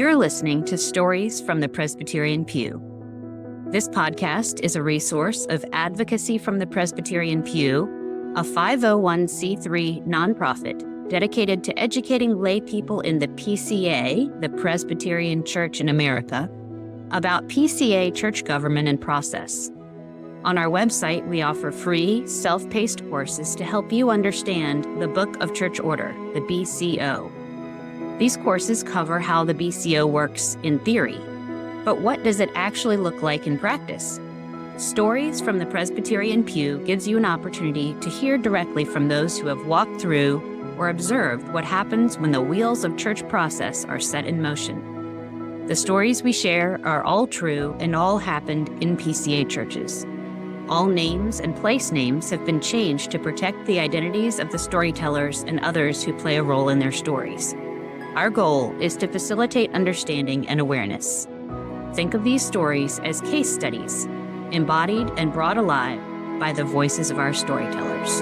You're listening to Stories from the Presbyterian Pew. This podcast is a resource of Advocacy from the Presbyterian Pew, a 501c3 nonprofit dedicated to educating lay people in the PCA, the Presbyterian Church in America, about PCA church government and process. On our website, we offer free, self-paced courses to help you understand the Book of Church Order, the BCO. These courses cover how the BCO works in theory, but what does it actually look like in practice? Stories from the Presbyterian Pew gives you an opportunity to hear directly from those who have walked through or observed what happens when the wheels of church process are set in motion. The stories we share are all true and all happened in PCA churches. All names and place names have been changed to protect the identities of the storytellers and others who play a role in their stories. Our goal is to facilitate understanding and awareness. Think of these stories as case studies, embodied and brought alive by the voices of our storytellers.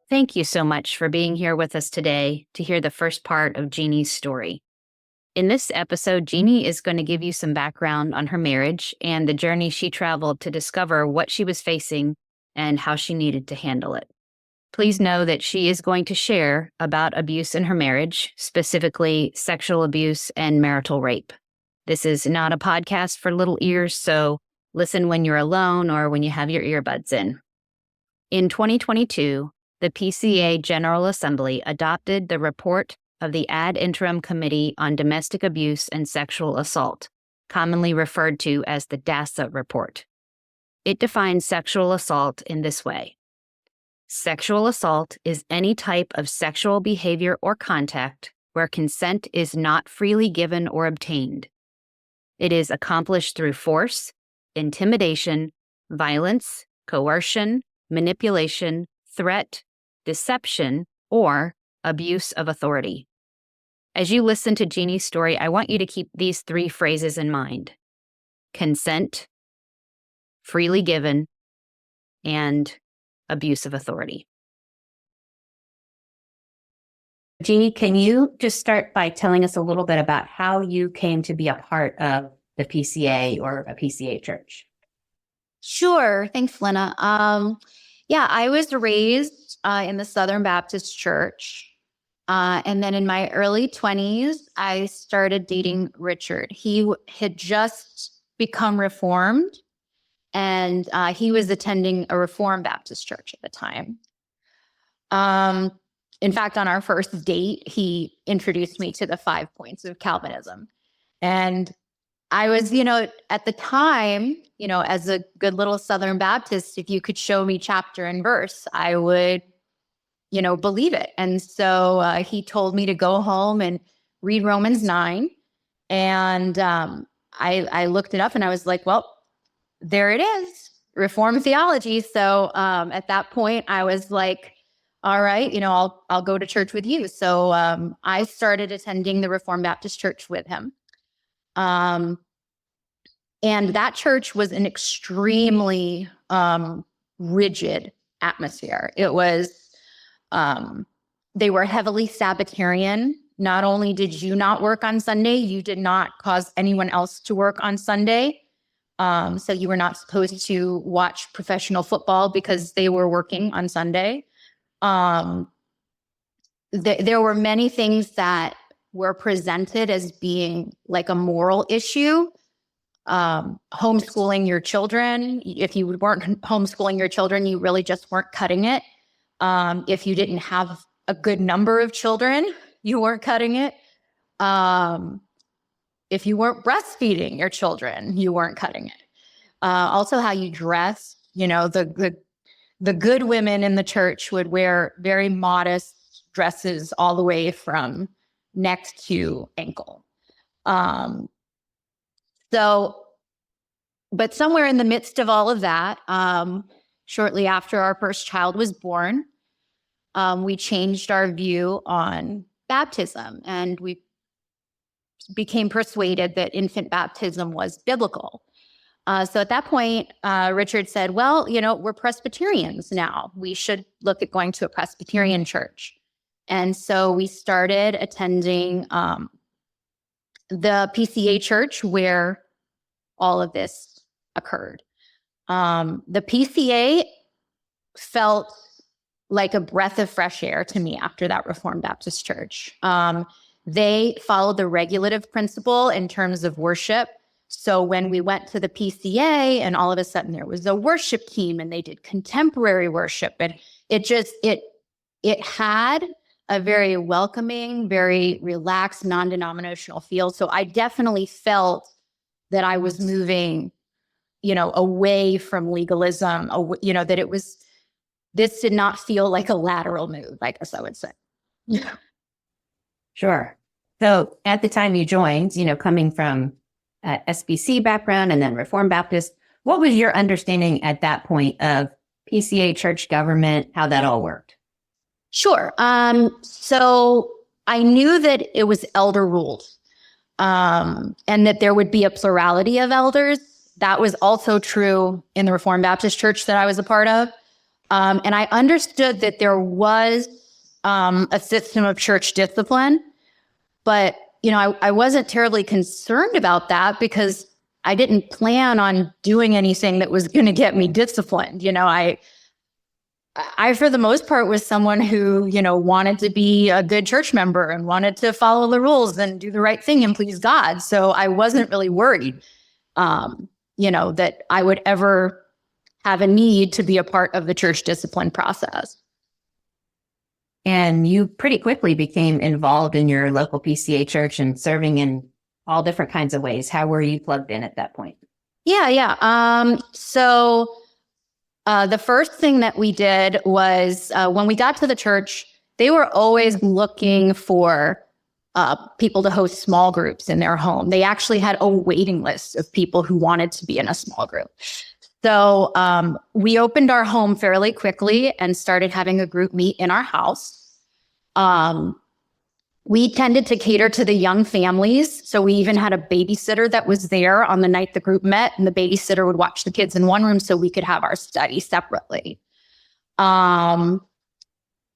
Thank you so much for being here with us today to hear the first part of Jeannie's story. In this episode, Jeanie is going to give you some background on her marriage and the journey she traveled to discover what she was facing and how she needed to handle it. Please know that she is going to share about abuse in her marriage, specifically sexual abuse and marital rape. This is not a podcast for little ears, so listen when you're alone or when you have your earbuds in. In 2022, the PCA General Assembly adopted the report of the Ad Interim Committee on Domestic Abuse and Sexual Assault, commonly referred to as the DASA report. It defines sexual assault in this way. Sexual assault is any type of sexual behavior or contact where consent is not freely given or obtained. It is accomplished through force, intimidation, violence, coercion, manipulation, threat, deception, or abuse of authority. As you listen to Jeannie's story, I want you to keep these three phrases in mind: consent, freely given, and abuse of authority. Jeanie, can you just start by telling us a little bit about how you came to be a part of the PCA or a PCA church? Sure. Thanks, Lena. I was raised in the Southern Baptist Church. And then in my early 20s, I started dating Richard. He had just become Reformed, and he was attending a Reformed Baptist church at the time. In fact, on our first date, he introduced me to the 5 points of Calvinism. And I was, at the time, as a good little Southern Baptist, if you could show me chapter and verse, I would believe it. And so he told me to go home and read Romans 9. And I looked it up and I was like, well, there it is, Reformed theology. So at that point, I was like, all right, I'll go to church with you. So I started attending the Reformed Baptist Church with him. And that church was an extremely rigid atmosphere. It was they were heavily Sabbatarian. Not only did you not work on Sunday, you did not cause anyone else to work on Sunday. So you were not supposed to watch professional football because they were working on Sunday. There were many things that were presented as being like a moral issue. Homeschooling your children. If you weren't homeschooling your children, you really just weren't cutting it. If you didn't have a good number of children, you weren't cutting it. If you weren't breastfeeding your children, you weren't cutting it. Also how you dress, the good women in the church would wear very modest dresses all the way from neck to ankle. But somewhere in the midst of all of that, shortly after our first child was born, we changed our view on baptism, and we became persuaded that infant baptism was biblical. So at that point, Richard said, well, we're Presbyterians now. We should look at going to a Presbyterian church. And so we started attending the PCA church where all of this occurred. The PCA felt like a breath of fresh air to me after that Reformed Baptist church. They followed the regulative principle in terms of worship. So when we went to the PCA and all of a sudden there was a worship team and they did contemporary worship, and it had a very welcoming, very relaxed, non-denominational feel. So I definitely felt that I was moving, away from legalism, that this did not feel like a lateral move, I guess I would say. Yeah. Sure. So at the time you joined, coming from SBC background and then Reformed Baptist, what was your understanding at that point of PCA church government, how that all worked? Sure. So I knew that it was elder ruled, and that there would be a plurality of elders. That was also true in the Reformed Baptist church that I was a part of. And I understood that there was a system of church discipline, but I wasn't terribly concerned about that because I didn't plan on doing anything that was going to get me disciplined. I, for the most part, was someone who, wanted to be a good church member and wanted to follow the rules and do the right thing and please God. So I wasn't really worried, that I would ever have a need to be a part of the church discipline process. And you pretty quickly became involved in your local PCA church and serving in all different kinds of ways. How were you plugged in at that point? Yeah. So the first thing that we did was when we got to the church, they were always looking for people to host small groups in their home. They actually had a waiting list of people who wanted to be in a small group. So we opened our home fairly quickly and started having a group meet in our house. We tended to cater to the young families. So we even had a babysitter that was there on the night the group met, and the babysitter would watch the kids in one room so we could have our study separately.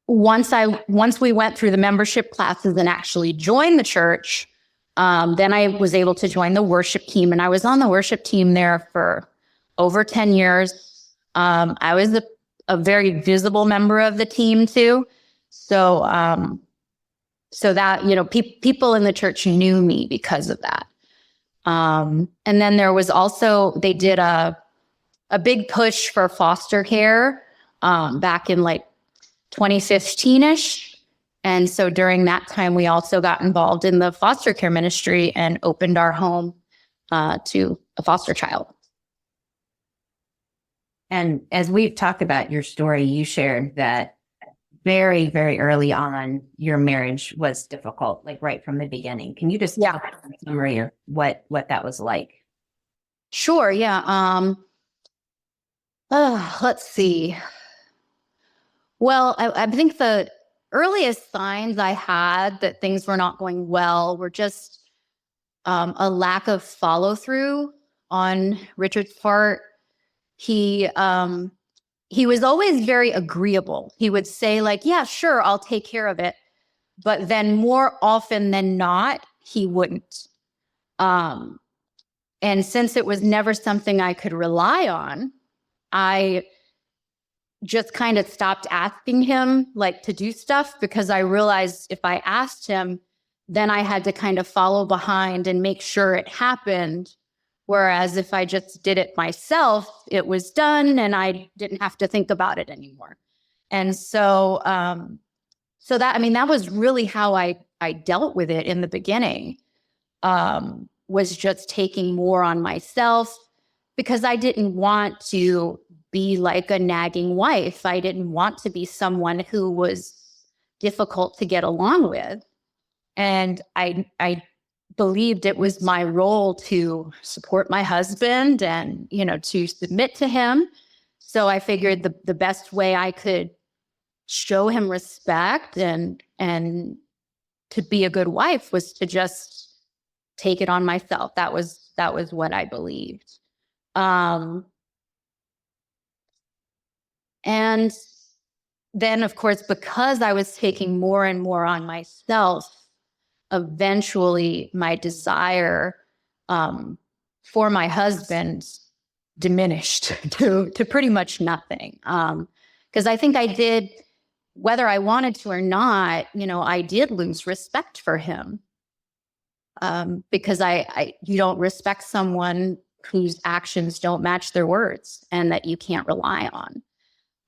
Once we went through the membership classes and actually joined the church, then I was able to join the worship team, and I was on the worship team there for over 10 years. I was a very visible member of the team too. So that, people in the church knew me because of that. And then there was also, they did a big push for foster care back in like 2015-ish. And so during that time, we also got involved in the foster care ministry and opened our home to a foster child. And as we've talked about your story, you shared that very, very early on, your marriage was difficult, like right from the beginning. Can you just give a summary of what that was like? Sure. Yeah. Let's see. Well, I think the earliest signs I had that things were not going well were just a lack of follow through on Richard's part. He was always very agreeable. He would say like, yeah, sure, I'll take care of it. But then more often than not, he wouldn't. And since it was never something I could rely on, I just kind of stopped asking him like to do stuff because I realized if I asked him, then I had to kind of follow behind and make sure it happened. Whereas if I just did it myself, it was done and I didn't have to think about it anymore. And so, that was really how I dealt with it in the beginning, was just taking more on myself because I didn't want to be like a nagging wife. I didn't want to be someone who was difficult to get along with. And I believed it was my role to support my husband and, to submit to him. So I figured the best way I could show him respect and to be a good wife was to just take it on myself. That was what I believed. And then, of course, because I was taking more and more on myself, eventually my desire for my husband diminished to pretty much nothing. Because I think I did, whether I wanted to or not, I did lose respect for him. Because you don't respect someone whose actions don't match their words and that you can't rely on.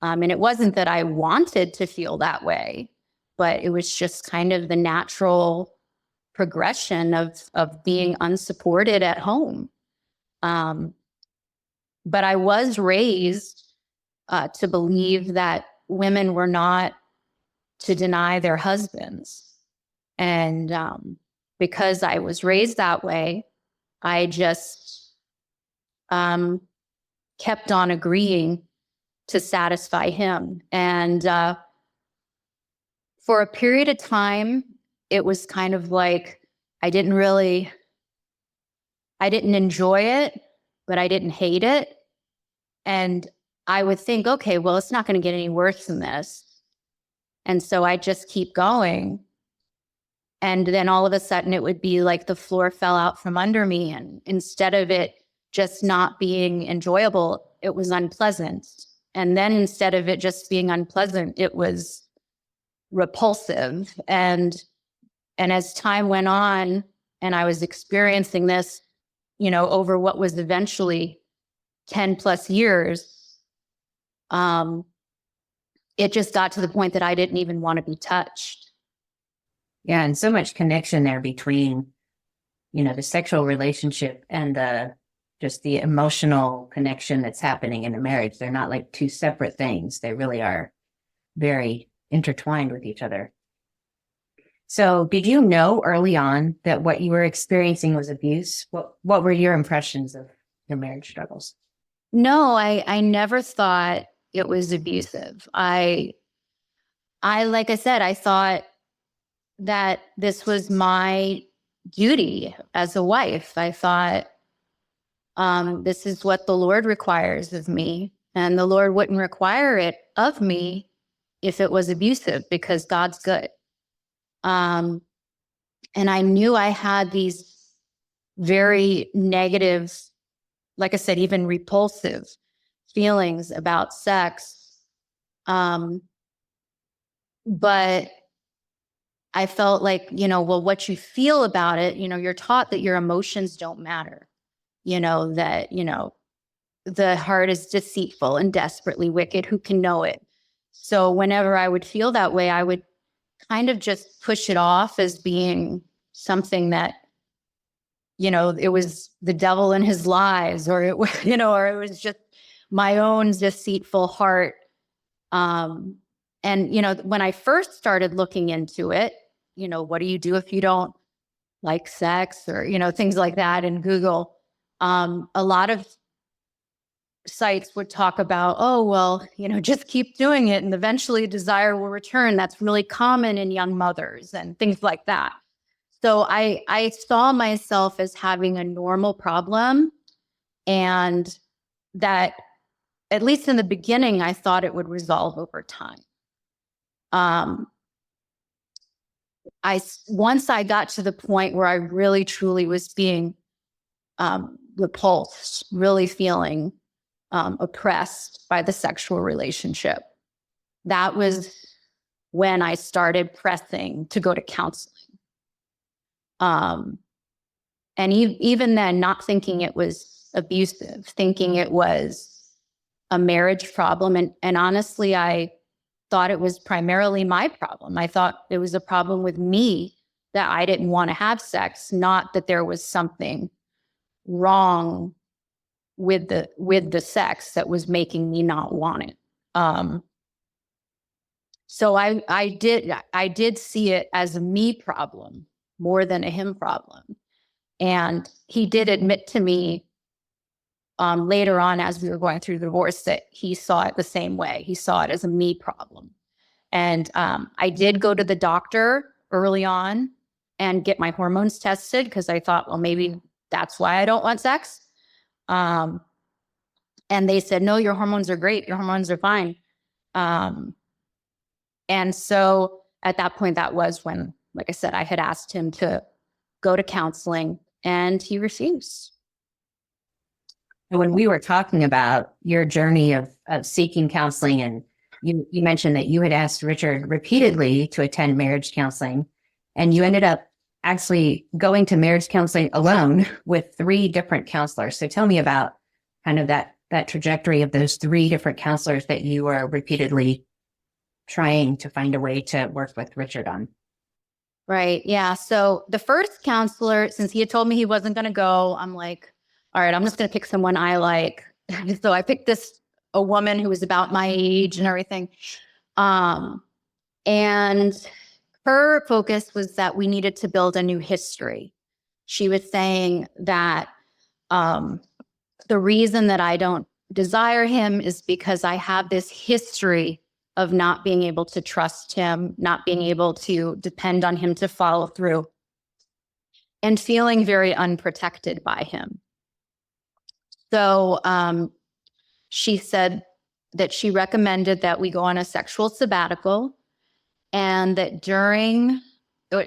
And it wasn't that I wanted to feel that way, but it was just kind of the natural progression of being unsupported at home. But I was raised to believe that women were not to deny their husbands. And because I was raised that way, I just kept on agreeing to satisfy him. And for a period of time, it was kind of like I didn't enjoy it, but I didn't hate it. And I would think, okay, well, it's not going to get any worse than this. And so I just keep going. And then all of a sudden it would be like the floor fell out from under me. And instead of it just not being enjoyable, it was unpleasant. And then instead of it just being unpleasant, it was repulsive. And as time went on and I was experiencing this, over what was eventually 10 plus years, it just got to the point that I didn't even want to be touched. Yeah. And so much connection there between, the sexual relationship and just the emotional connection that's happening in a marriage. They're not like two separate things. They really are very intertwined with each other. So did you know early on that what you were experiencing was abuse? What were your impressions of your marriage struggles? No, I never thought it was abusive. I like I said, I thought that this was my duty as a wife. I thought this is what the Lord requires of me, and the Lord wouldn't require it of me if it was abusive, because God's good. And I knew I had these very negative, like I said, even repulsive feelings about sex. But I felt like, well, what you feel about it, you're taught that your emotions don't matter, that, the heart is deceitful and desperately wicked. Who can know it? So whenever I would feel that way, I would kind of just push it off as being something that, it was the devil and his lies, or it was, or it was just my own deceitful heart. And, when I first started looking into it, what do you do if you don't like sex, or, things like that in Google? A lot of sites would talk about, oh, well, just keep doing it and eventually desire will return. That's really common in young mothers and things like that. So I saw myself as having a normal problem, and that, at least in the beginning, I thought it would resolve over time. Once I got to the point where I really truly was being repulsed, really feeling oppressed by the sexual relationship, that was when I started pressing to go to counseling. And even then, not thinking it was abusive, thinking it was a marriage problem. And honestly, I thought it was primarily my problem. I thought it was a problem with me, that I didn't want to have sex, not that there was something wrong with the sex that was making me not want it. So I did see it as a me problem more than a him problem. And he did admit to me later on, as we were going through the divorce, that he saw it the same way. He saw it as a me problem. And I did go to the doctor early on and get my hormones tested, because I thought, well, maybe that's why I don't want sex. And they said, no, your hormones are great. Your hormones are fine. And so at that point, that was when, like I said, I had asked him to go to counseling, and he refused. When we were talking about your journey of seeking counseling, and you mentioned that you had asked Richard repeatedly to attend marriage counseling, and you ended up actually going to marriage counseling alone with 3 different counselors. So tell me about kind of that trajectory of those 3 different counselors that you were repeatedly trying to find a way to work with Richard on. Right. Yeah. So the first counselor, since he had told me he wasn't going to go, I'm like, all right, I'm just going to pick someone I like. So I picked a woman who was about my age and everything. And her focus was that we needed to build a new history. She was saying that the reason that I don't desire him is because I have this history of not being able to trust him, not being able to depend on him to follow through, and feeling very unprotected by him. So she said that she recommended that we go on a sexual sabbatical, and that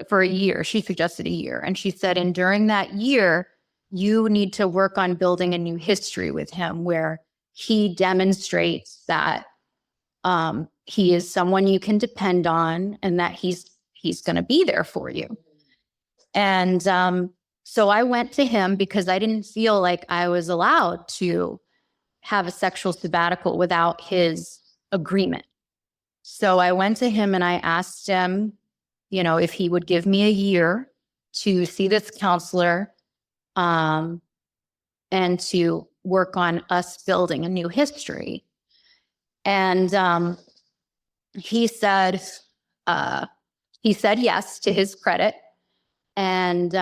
for a year, she suggested a year. And she said, and during that year, you need to work on building a new history with him where he demonstrates that he is someone you can depend on, and that he's going to be there for you. And so I went to him because I didn't feel like I was allowed to have a sexual sabbatical without his agreement. So I went to him and I asked him, if he would give me a year to see this counselor, and to work on us building a new history. And he said yes, to his credit. And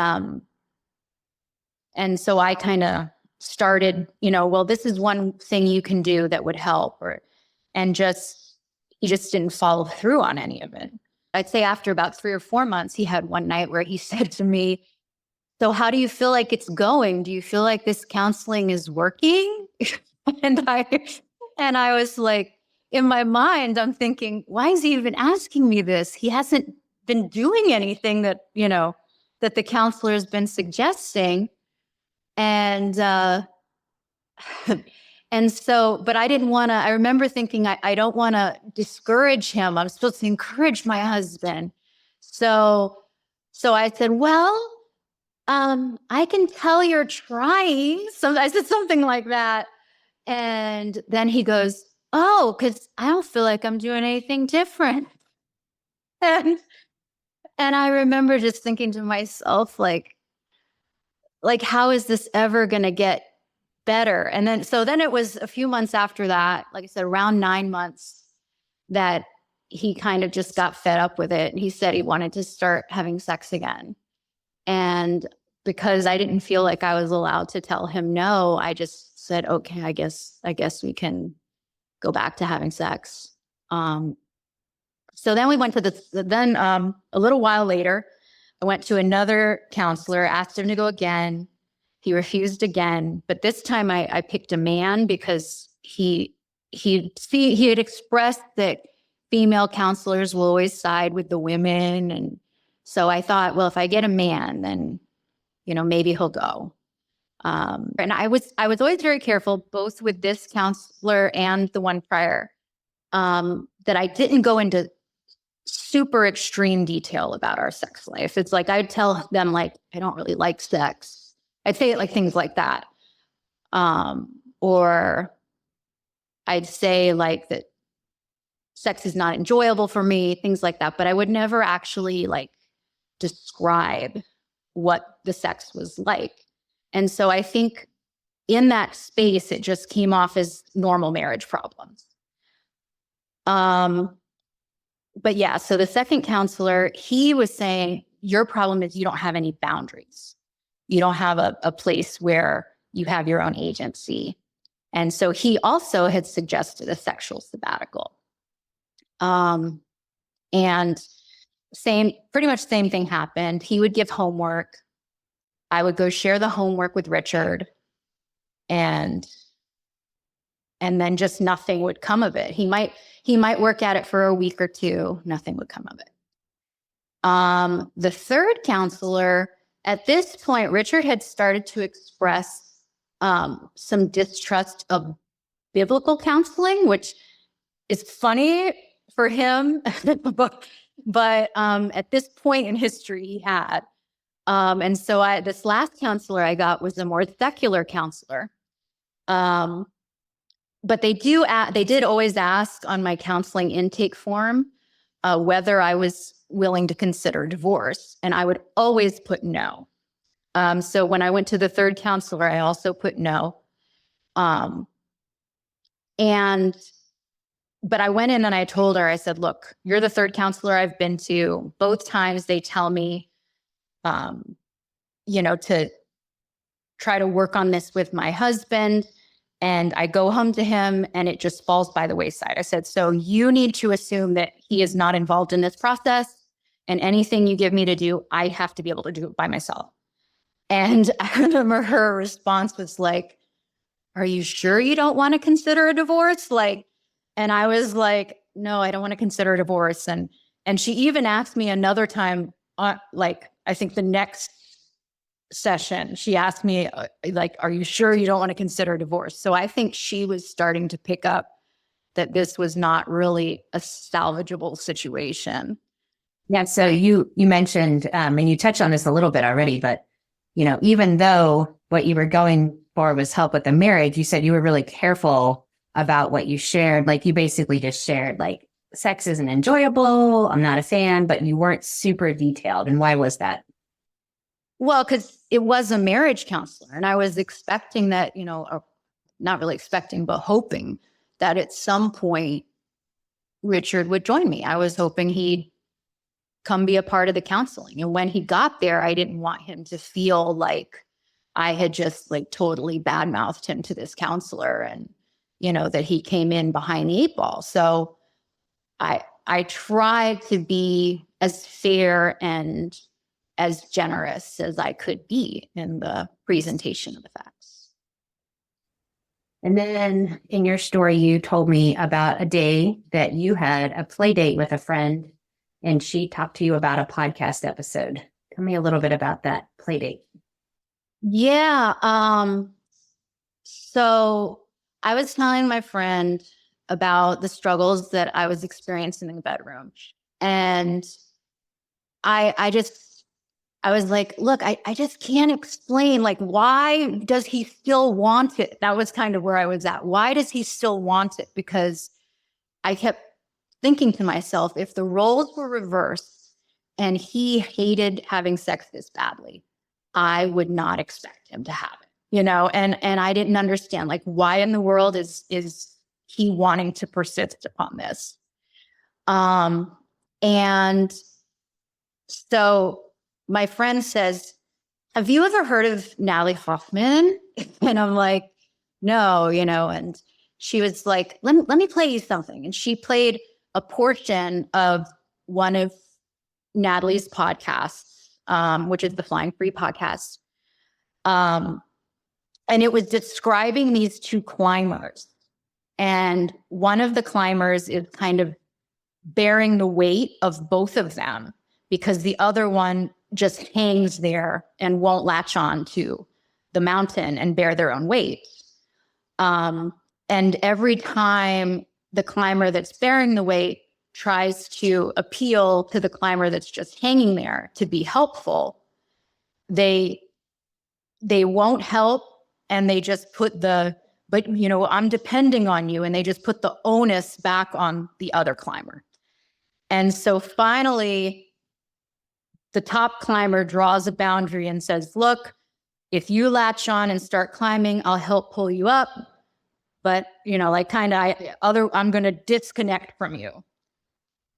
so I kind of started, well, this is one thing you can do that would help, he just didn't follow through on any of it. I'd say after about 3 or 4 months, he had one night where he said to me, so how do you feel like it's going? Do you feel like this counseling is working? and I was like, in my mind, I'm thinking, why is he even asking me this? He hasn't been doing anything that, that the counselor has been suggesting. And so, but I didn't want to, I remember thinking, I don't want to discourage him. I'm supposed to encourage my husband. So I said, well, I can tell you're trying. So I said something like that. And then he goes, oh, because I don't feel like I'm doing anything different. And I remember just thinking to myself, like, how is this ever going to get better? And then it was a few months after that, like I said, around 9 months, that he kind of just got fed up with it. And he said he wanted to start having sex again. And because I didn't feel like I was allowed to tell him no, I just said, okay, I guess we can go back to having sex. So then we went to a little while later, I went to another counselor, asked him to go again. He refused again, but this time I picked a man because he had expressed that female counselors will always side with the women. And so I thought, well, if I get a man, then, maybe he'll go. And I was always very careful, both with this counselor and the one prior, that I didn't go into super extreme detail about our sex life. It's like, I'd tell them, like, I don't really like sex. I'd say it like things like that. Or I'd say like that sex is not enjoyable for me, things like that. But I would never actually like describe what the sex was like. And so I think in that space, it just came off as normal marriage problems. But yeah, so the second counselor, he was saying, your problem is you don't have any boundaries. You don't have a place where you have your own agency. And so he also had suggested a sexual sabbatical. And pretty much same thing happened. He would give homework. I would go share the homework with Richard. And and then just nothing would come of it. He might work at it for a week or two, nothing would come of it. The third counselor, at this point, Richard had started to express some distrust of biblical counseling, which is funny for him, but at this point in history, he had. And so this last counselor I got was a more secular counselor. But they did always ask on my counseling intake form whether I was willing to consider divorce, and I would always put no. So when I went to the third counselor, I also put no. But I went in and I told her, I said, look, you're the third counselor I've been to. Both times they tell me, to try to work on this with my husband. And I go home to him and it just falls by the wayside. I said, so you need to assume that he is not involved in this process, and anything you give me to do, I have to be able to do it by myself. And I remember her response was like, are you sure you don't want to consider a divorce? And I was like, no, I don't want to consider a divorce. And she even asked me another time, I think the next session, she asked me, are you sure you don't want to consider a divorce? So I think she was starting to pick up that this was not really a salvageable situation. Yeah. So you mentioned, and you touched on this a little bit already, but, even though what you were going for was help with the marriage, you said you were really careful about what you shared. Like, you basically just shared, like, sex isn't enjoyable, I'm not a fan, but you weren't super detailed. And why was that? Well, because it was a marriage counselor, and I was expecting that, not really expecting, but hoping that at some point Richard would join me. I was hoping he'd come be a part of the counseling. And when he got there, I didn't want him to feel like I had just totally badmouthed him to this counselor, and, that he came in behind the 8 ball. So I tried to be as fair and as generous as I could be in the presentation of the facts. And then in your story, you told me about a day that you had a play date with a friend, and she talked to you about a podcast episode. Tell me a little bit about that play date. Yeah. So I was telling my friend about the struggles that I was experiencing in the bedroom. And I was like, look, I just can't explain, why does he still want it? That was kind of where I was at. Why does he still want it? Because I kept thinking to myself, if the roles were reversed and he hated having sex this badly, I would not expect him to have it, and I didn't understand, why in the world is he wanting to persist upon this? And so my friend says, have you ever heard of Natalie Hoffman? And I'm like, no, and she was like, let me play you something. And she played a portion of one of Natalie's podcasts, which is the Flying Free podcast. And it was describing these 2 climbers. And one of the climbers is kind of bearing the weight of both of them, because the other one just hangs there and won't latch on to the mountain and bear their own weight. And every time the climber that's bearing the weight tries to appeal to the climber that's just hanging there to be helpful, they won't help, and they just put I'm depending on you, and they just put the onus back on the other climber. And so finally, the top climber draws a boundary and says, look, if you latch on and start climbing, I'll help pull you up. But, I'm going to disconnect from you.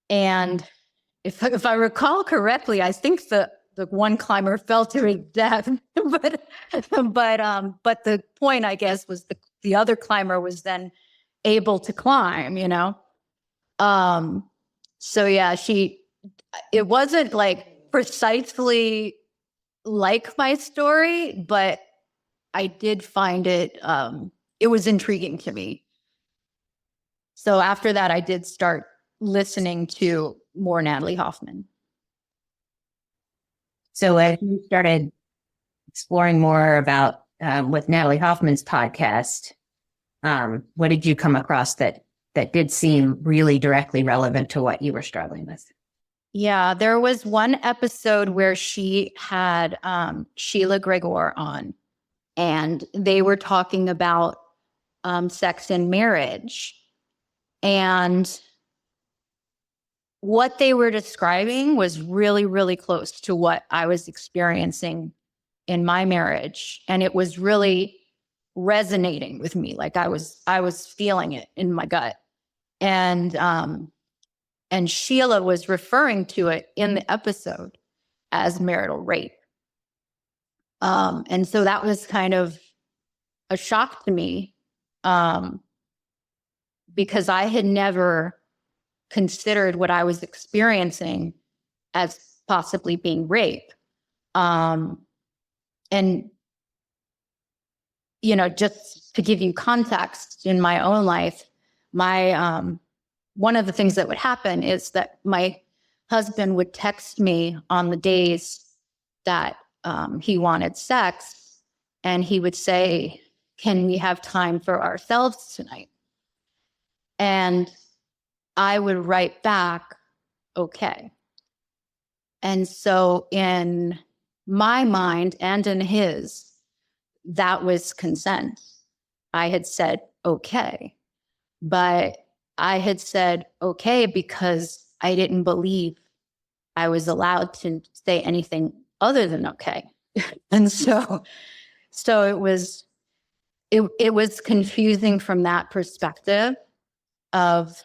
And if I recall correctly, I think the one climber fell to his death. but the point, I guess, was the other climber was then able to climb, So yeah, it wasn't precisely like my story, but I did find it was intriguing to me So after that, I did start listening to more Natalie Hoffman. So as you started exploring more about with Natalie Hoffman's podcast, what did you come across that did seem really directly relevant to what you were struggling with? Yeah, there was one episode where she had Sheila Gregor on, and they were talking about sex and marriage. And what they were describing was really, really close to what I was experiencing in my marriage. And it was really resonating with me. Like I was feeling it in my gut. And Sheila was referring to it in the episode as marital rape. And so that was kind of a shock to me, because I had never considered what I was experiencing as possibly being rape. And, just to give you context in my own life, my, one of the things that would happen is that my husband would text me on the days that he wanted sex, and he would say, "Can we have time for ourselves tonight?" And I would write back, "Okay." And so in my mind and in his, that was consent. I had said, "Okay." But I had said, "Okay," because I didn't believe I was allowed to say anything other than okay. And so it was confusing from that perspective of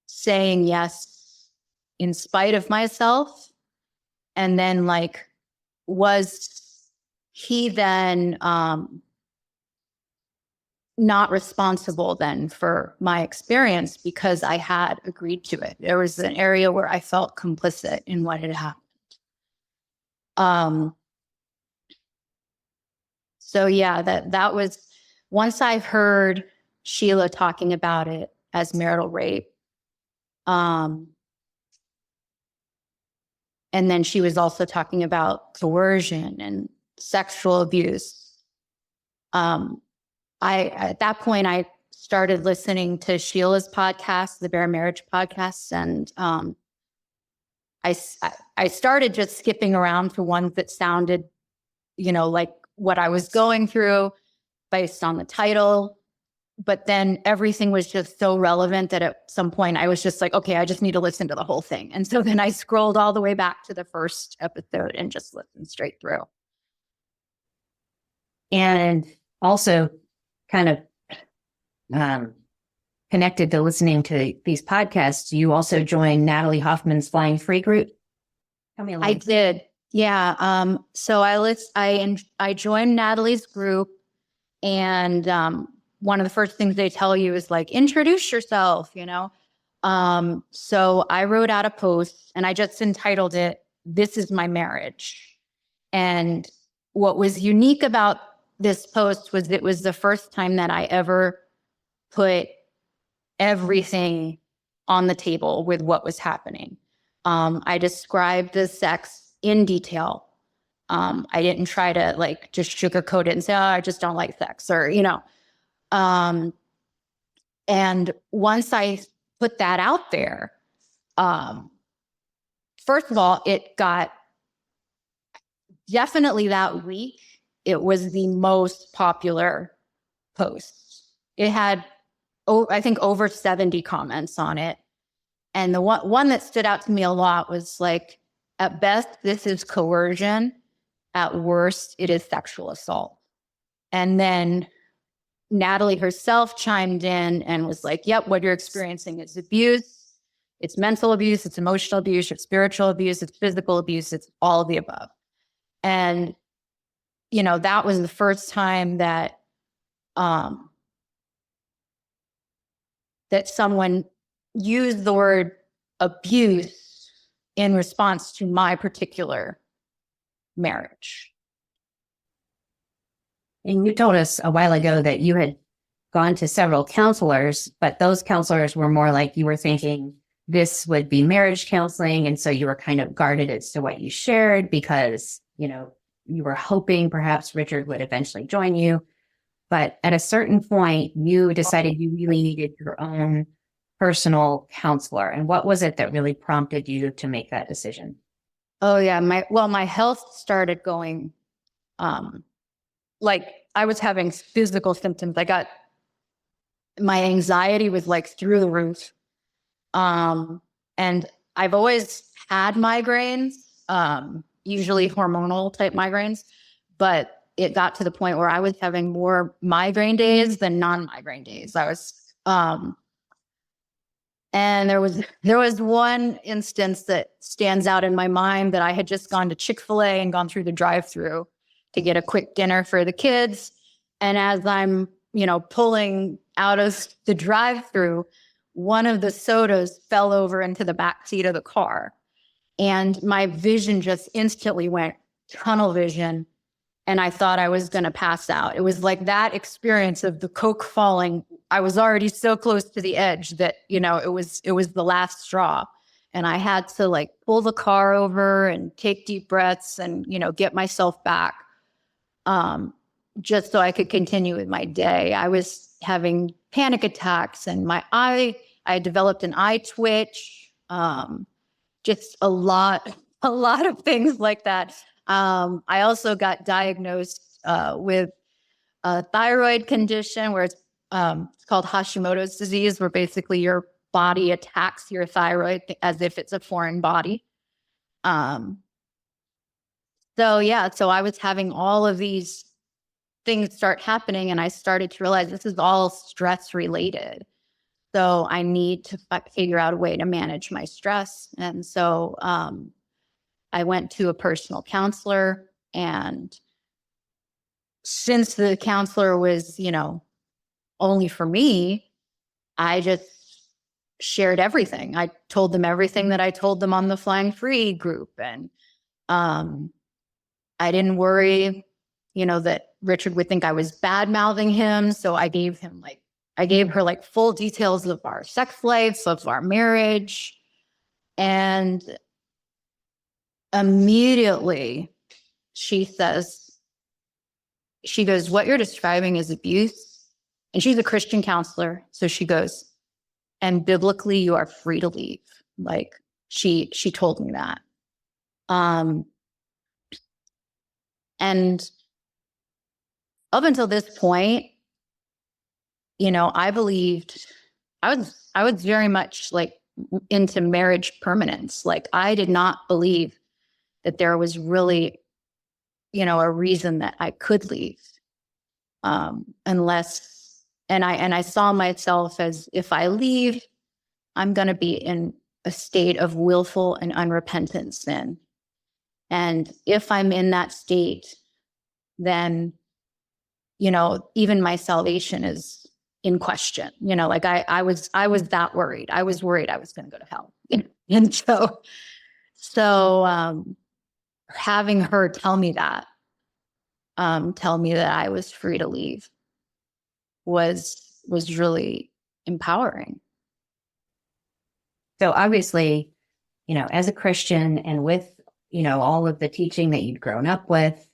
saying yes in spite of myself. And then was he then not responsible then for my experience because I had agreed to it? There was an area where I felt complicit in what had happened. So yeah, that was, once I heard Sheila talking about it as marital rape, and then she was also talking about coercion and sexual abuse. At that point, I started listening to Sheila's podcast, the Bare Marriage podcast, and I started just skipping around for ones that sounded, like what I was going through based on the title. But then everything was just so relevant that at some point I was just like, okay, I just need to listen to the whole thing. And so then I scrolled all the way back to the first episode and just listened straight through. And also kind of connected to listening to these podcasts, you also joined Natalie Hoffman's Flying Free group. Tell me a little. I did. Yeah. So I joined Natalie's group, and one of the first things they tell you is introduce yourself, So I wrote out a post and I just entitled it, "This is my marriage." And what was unique about this post was it was the first time that I ever put everything on the table with what was happening. I described the sex in detail. I didn't try to just sugarcoat it and say, "Oh, I just don't like sex," or, and once I put that out there, first of all, it got definitely that week, it was the most popular post. It had, I think, over 70 comments on it. And the one that stood out to me a lot was at best, this is coercion. At worst, it is sexual assault. And then Natalie herself chimed in and was like, "Yep, what you're experiencing is abuse. It's mental abuse, it's emotional abuse, it's spiritual abuse, it's physical abuse, it's all of the above." And, that was the first time that that someone used the word abuse in response to my particular marriage. And you told us a while ago that you had gone to several counselors, but those counselors were more like you were thinking this would be marriage counseling. And so you were kind of guarded as to what you shared because, you were hoping perhaps Richard would eventually join you. But at a certain point, you decided you really needed your own personal counselor. And what was it that really prompted you to make that decision? Oh yeah, my health started going like I was having physical symptoms. My anxiety was like through the roof. And I've always had migraines, usually hormonal type migraines, but it got to the point where I was having more migraine days than non-migraine days. And there was one instance that stands out in my mind that I had just gone to Chick-fil-A and gone through the drive-through to get a quick dinner for the kids. And as I'm, pulling out of the drive-through, one of the sodas fell over into the back seat of the car. And my vision just instantly went tunnel vision. And I thought I was going to pass out. It was like that experience of the Coke falling. I was already so close to the edge that, it was the last straw. And I had to like pull the car over and take deep breaths and, get myself back just so I could continue with my day. I was having panic attacks and I developed an eye twitch, just a lot of things like that. I also got diagnosed with a thyroid condition where it's called Hashimoto's disease, where basically your body attacks your thyroid as if it's a foreign body. So I was having all of these things start happening, and I started to realize this is all stress related. So I need to figure out a way to manage my stress. And so I went to a personal counselor, and since the counselor was, only for me, I just shared everything. I told them everything that I told them on the Flying Free group. And I didn't worry, that Richard would think I was bad mouthing him. So I gave her like full details of our sex lives, of our marriage. And immediately she goes, what you're describing is abuse. And she's a Christian counselor. So she goes, and biblically you are free to leave. Like she told me that. And up until this point, I believed I was very much like into marriage permanence. Like I did not believe that there was really, a reason that I could leave. Unless, and I saw myself as if I leave, I'm going to be in a state of willful and unrepentant sin. And if I'm in that state, then, even my salvation is in question. Like I was that worried. I was worried I was going to go to hell. And so having her tell me that I was free to leave was really empowering. So obviously, as a Christian and with, all of the teaching that you'd grown up with,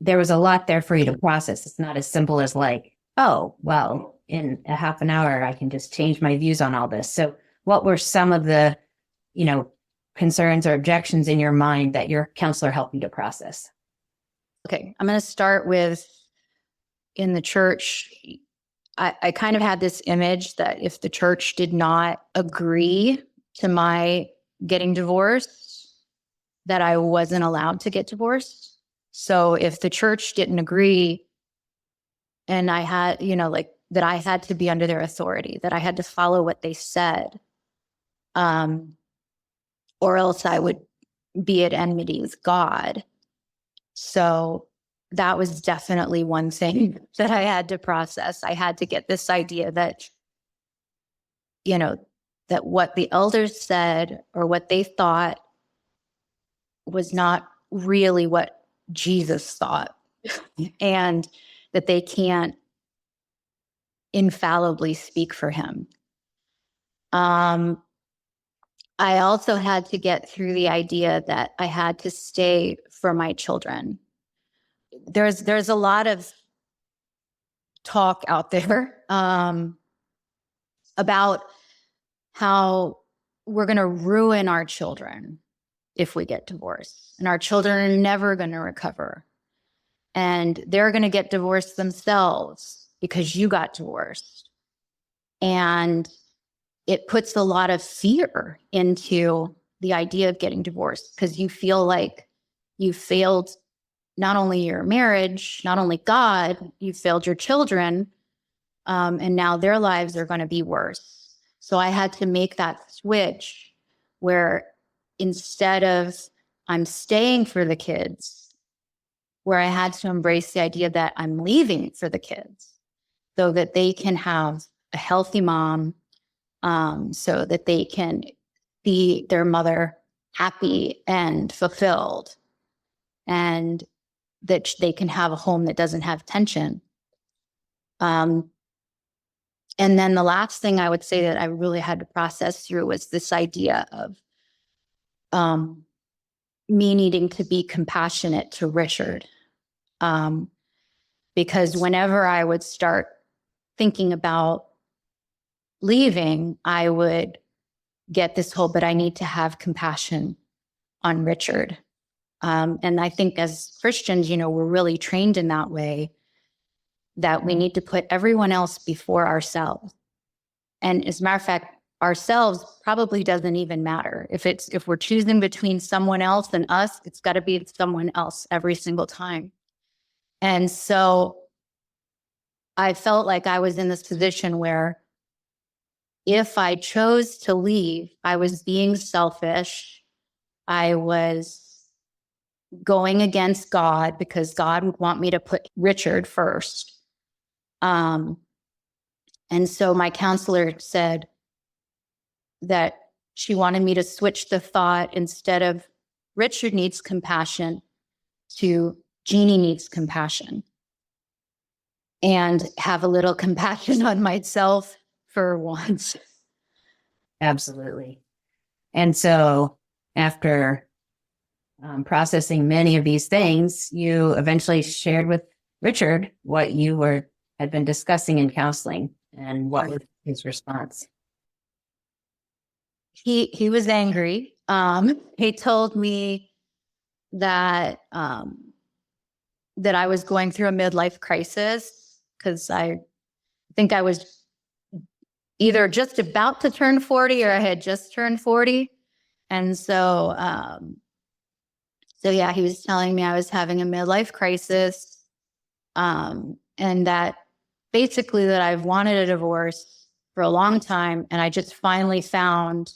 there was a lot there for you to process. It's not as simple as like, oh, well, in a half an hour, I can just change my views on all this. So what were some of the, concerns or objections in your mind that your counselor helped you to process? Okay, I'm going to start with in the church. I kind of had this image that if the church did not agree to my getting divorced, that I wasn't allowed to get divorced. So if the church didn't agree and I had, that I had to be under their authority, that I had to follow what they said, or else I would be at enmity with God. So that was definitely one thing that I had to process. I had to get this idea that, that what the elders said or what they thought was not really what Jesus thought, and that they can't infallibly speak for him. I also had to get through the idea that I had to stay for my children. There's a lot of talk out there about how we're going to ruin our children if we get divorced, and our children are never going to recover, and they're going to get divorced themselves because you got divorced. And it puts a lot of fear into the idea of getting divorced, because you feel like you failed not only your marriage, not only God, you failed your children, and now their lives are going to be worse. So I had to make that switch where instead of I'm staying for the kids, where I had to embrace the idea that I'm leaving for the kids so that they can have a healthy mom, so that they can see their mother happy and fulfilled, and that they can have a home that doesn't have tension. And then the last thing I would say that I really had to process through was this idea of me needing to be compassionate to Richard. Because whenever I would start thinking about leaving, I would get this whole, but I need to have compassion on Richard. And I think as Christians, we're really trained in that way, that we need to put everyone else before ourselves. And as a matter of fact, ourselves probably doesn't even matter. If we're choosing between someone else and us, it's got to be someone else every single time. And so I felt like I was in this position where if I chose to leave, I was being selfish. I was going against God, because God would want me to put Richard first. And so my counselor said that she wanted me to switch the thought, instead of Richard needs compassion, to Jeanie needs compassion, and have a little compassion on myself for once. Absolutely. And so after processing many of these things, you eventually shared with Richard what you had been discussing in counseling, and what was his response? He was angry. He told me that that I was going through a midlife crisis, because I think I was either just about to turn 40 or I had just turned 40. And so yeah, he was telling me I was having a midlife crisis, and that basically that I've wanted a divorce for a long time, and I just finally found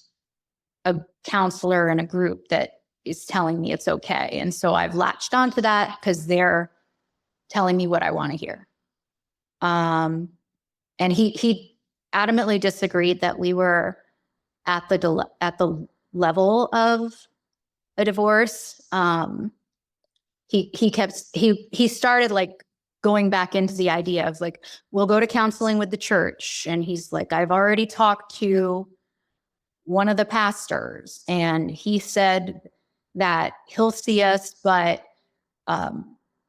a counselor and a group that is telling me it's okay. And so I've latched onto that because they're telling me what I want to hear. And he adamantly disagreed that we were at the level of a divorce. He started like going back into the idea of like, we'll go to counseling with the church. And he's like, I've already talked to one of the pastors, and he said that he'll see us, but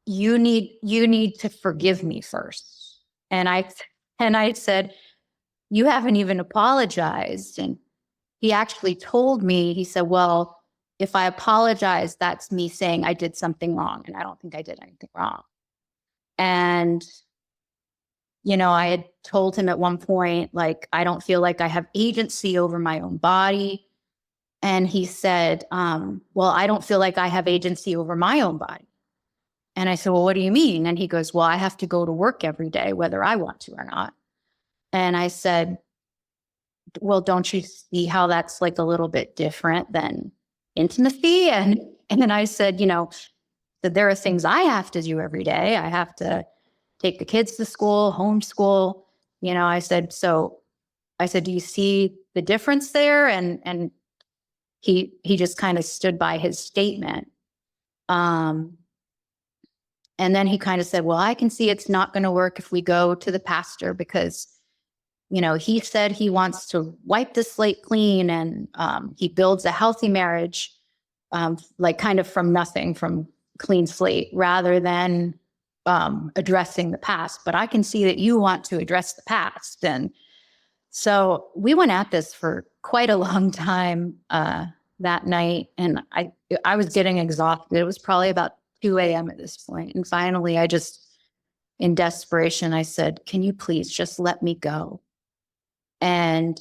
you need to forgive me first. And I said, you haven't even apologized. And he actually told me, he said, well, if I apologize, that's me saying I did something wrong. And I don't think I did anything wrong. And, I had told him at one point, like, I don't feel like I have agency over my own body. And he said, well, I don't feel like I have agency over my own body. And I said, well, what do you mean? And he goes, well, I have to go to work every day, whether I want to or not. And I said, well, don't you see how that's like a little bit different than intimacy? And then I said, that there are things I have to do every day. I have to take the kids to school, homeschool. I said, do you see the difference there? And he just kind of stood by his statement. And then he kind of said, well, I can see it's not going to work if we go to the pastor, because he said he wants to wipe the slate clean, and he builds a healthy marriage, like kind of from nothing, from clean slate, rather than addressing the past. But I can see that you want to address the past. And so we went at this for quite a long time that night. And I was getting exhausted. It was probably about 2 a.m. at this point. And finally, I just, in desperation, I said, "Can you please just let me go?" And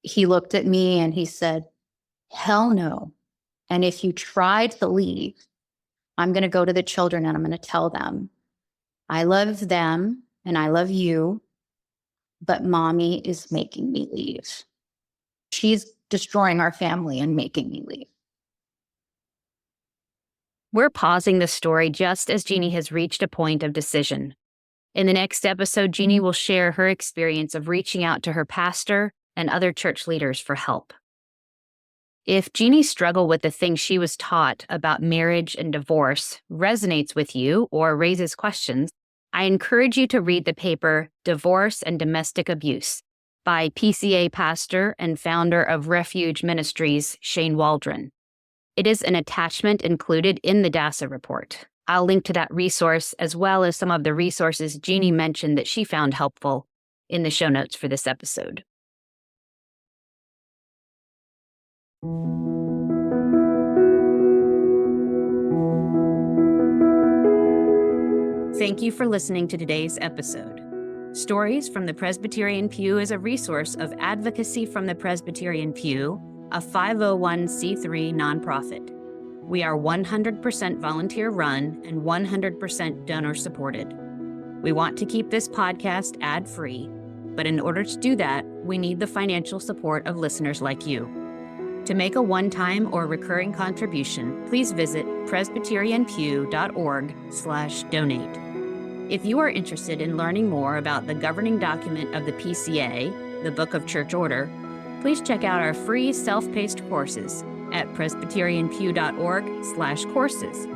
he looked at me and he said, "Hell no. And if you try to leave, I'm going to go to the children and I'm going to tell them, I love them and I love you, but mommy is making me leave. She's destroying our family and making me leave." We're pausing the story just as Jeanie has reached a point of decision. In the next episode, Jeanie will share her experience of reaching out to her pastor and other church leaders for help. If Jeanie's struggle with the things she was taught about marriage and divorce resonates with you or raises questions, I encourage you to read the paper Divorce and Domestic Abuse by PCA pastor and founder of Refuge Ministries, Shane Waldron. It is an attachment included in the DASA report. I'll link to that resource as well as some of the resources Jeanie mentioned that she found helpful in the show notes for this episode. Thank you for listening to today's episode. Stories from the Presbyterian Pew is a resource of Advocacy from the Presbyterian Pew, a 501c3 nonprofit. We are 100% volunteer run and 100% donor supported. We want to keep this podcast ad-free, but in order to do that, we need the financial support of listeners like you. To make a one-time or recurring contribution, please visit presbyterianpew.org/donate. If you are interested in learning more about the governing document of the PCA, the Book of Church Order, please check out our free self-paced courses at presbyterianpew.org/courses.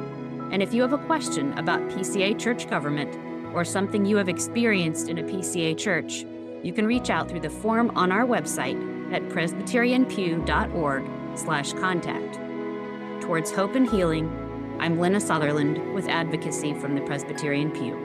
And if you have a question about PCA church government or something you have experienced in a PCA church, you can reach out through the form on our website at presbyterianpew.org/contact. Towards hope and healing, I'm Lena Sutherland with Advocacy from the Presbyterian Pew.